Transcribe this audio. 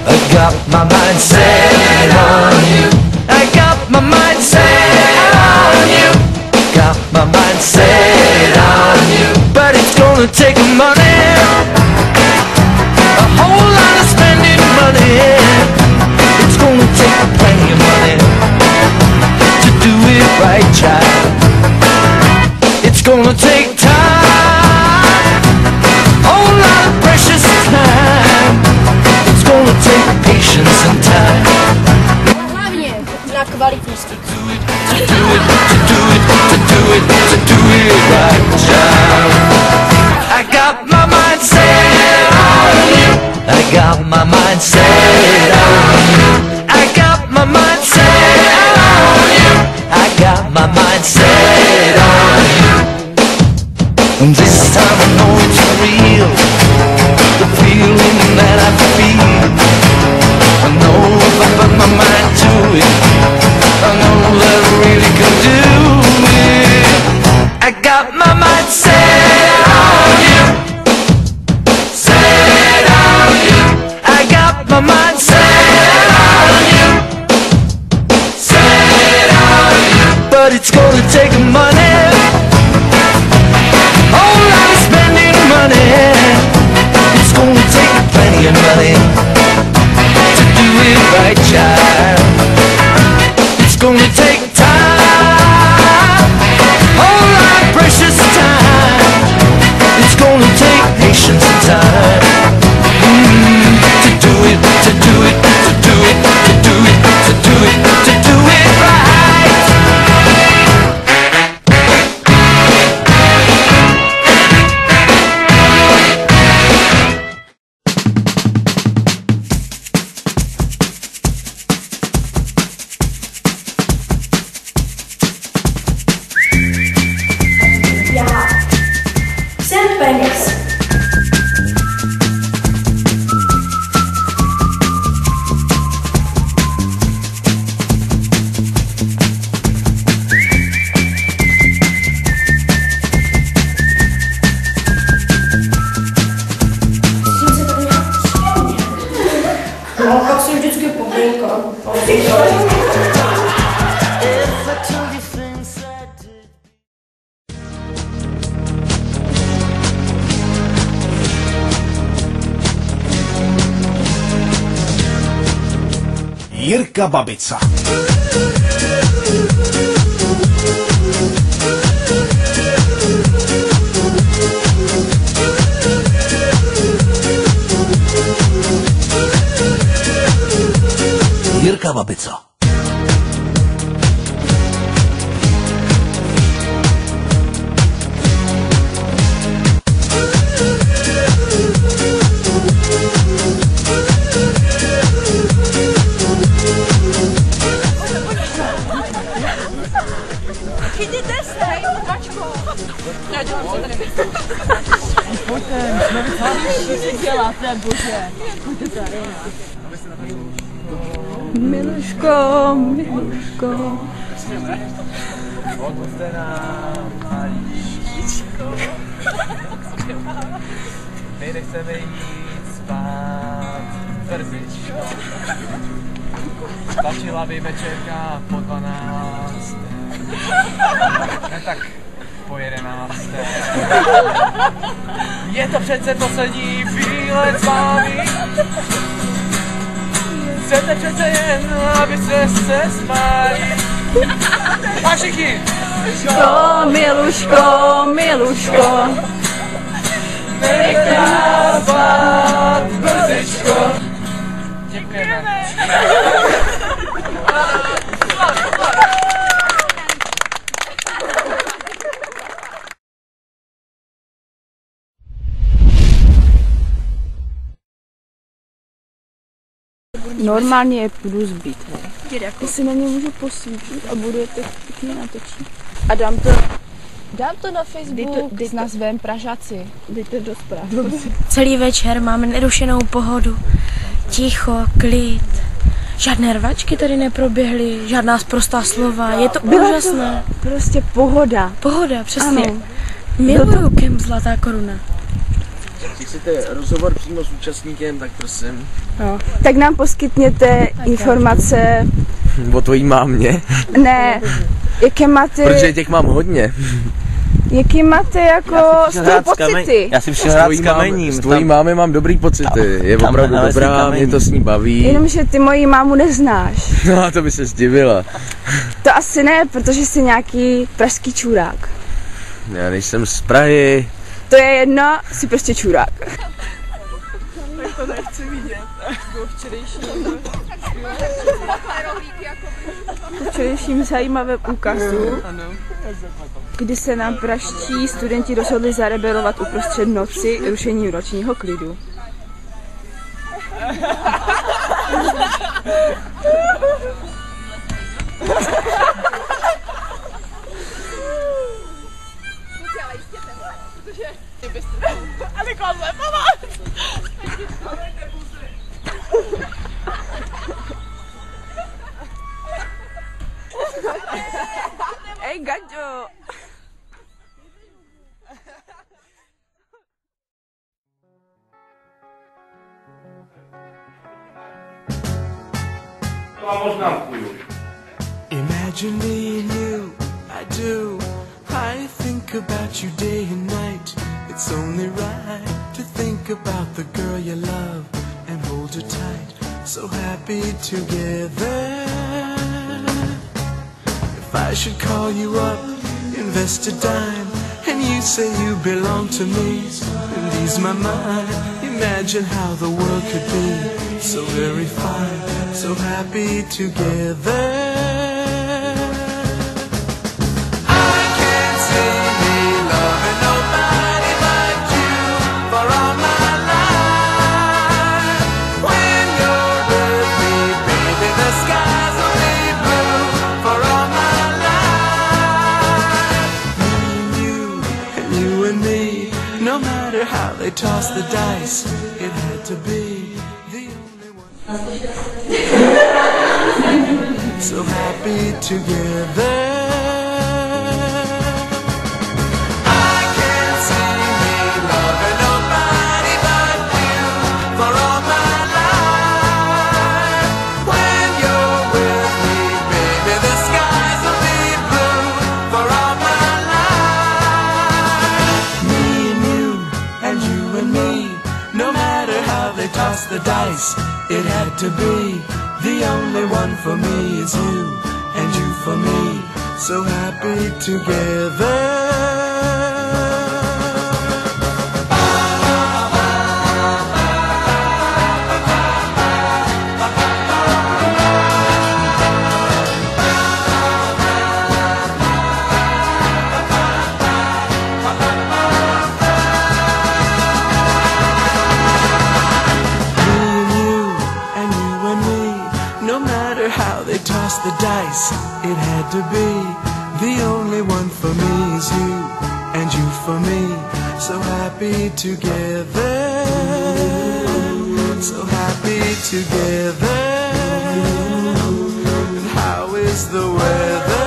I got my mind set on you. I got my mind set on you. Got my mind set on you. But it's gonna take money, a whole lot of spending money. It's gonna take plenty of money to do it right, child. It's gonna take time, a whole lot of precious time. It's gonna take patience and time. Hlavně na kvalitnosti. To do it right, child. I got my mind set on you. I got my mind set on you. I got my mind set on you. I got my mind set on you. And this time I know it's real, the feeling that I feel. I know if I put my mind to it, I know that I really can do it. I got my mind set on you. Set on you. I got my mind set on you. Set on you. But it's gonna take money, whole lot of spending money. It's gonna take plenty of money to do it right, child. It's gonna take time, whole lot of precious time. It's gonna take patience and time to do it, to do it, to do it, to do it, to do it, to do it right. Já jsem penis. No, pak si vždycky poblínkám. Jirka Babica. Jirka Babica. Chytíte se, mačko. Já dělám se tady. Pojďte, my jsme vycháli, co děláte, bože. Pojďte tady. Miluško, Miluško. Odpusťte nám, malíčko. My nechceme jít spát, brzičko. Stačila by večerka po 12. Ne tak po 11. Je to přece poslední výlet s vámi. Chcete přece jen, abyste se smáli. A všichni! Miluško, Miluško. Nenechte nás spát, brzičko. Děkujeme. Normálně je půjdu zbít. Já si na ně můžu posvítit a budu je teď pěkně natočit. A dám to na Facebook s názvem Pražáci. Dejte do zpráv. Celý večer máme nerušenou pohodu. Ticho, klid. Žádné rvačky tady neproběhly, žádná sprostá slova. Je to úžasné. Prostě pohoda. Pohoda, přesně. Ano. Miluju kemp Zlatá koruna. Když chcete rozhovor přímo s účastníkem, tak prosím. No. Tak nám poskytněte informace. O tvojí mámě. Ne, jaké máte... Protože těch mám hodně. Jaký máte jako z toho pocity? Já si přišel hrát s kamením. S tvojí mámy mám dobrý pocity. Je opravdu dobrá, mě to s ní baví. Jenomže ty moji mámu neznáš. No a to by se zdivila. To asi ne, protože jsi nějaký pražský čurák. Já nejsem z Prahy. To je jedno, jsi prostě čurák. Tak to nechci vidět. Včerejším zajímavém úkazu, kdy se nám pražští studenti rozhodli zarebelovat uprostřed noci rušením ročního klidu. Ej, Gaďo! Imagine me and you, I do. I think about you day and night. It's only right to think about the girl you love and hold her tight. So happy together. If I should call you up, invest a dime, and you say you belong to me, and ease my mind. Imagine how the world could be so very fine, so happy together. I can't see me loving nobody but you for all my life. When you're with me, baby, the skies will be blue for all my life. Me and me, no matter how they toss the dice, it had to be the only one. So happy together. I can't see me loving nobody but you for all my life. When you're with me, baby, the skies will be blue for all my life. Me and me, no matter how they toss the dice, it had to be the only one for me is you, and you for me, so happy together. The dice, it had to be the only one for me is you, and you for me, so happy together, so happy together. And how is the weather?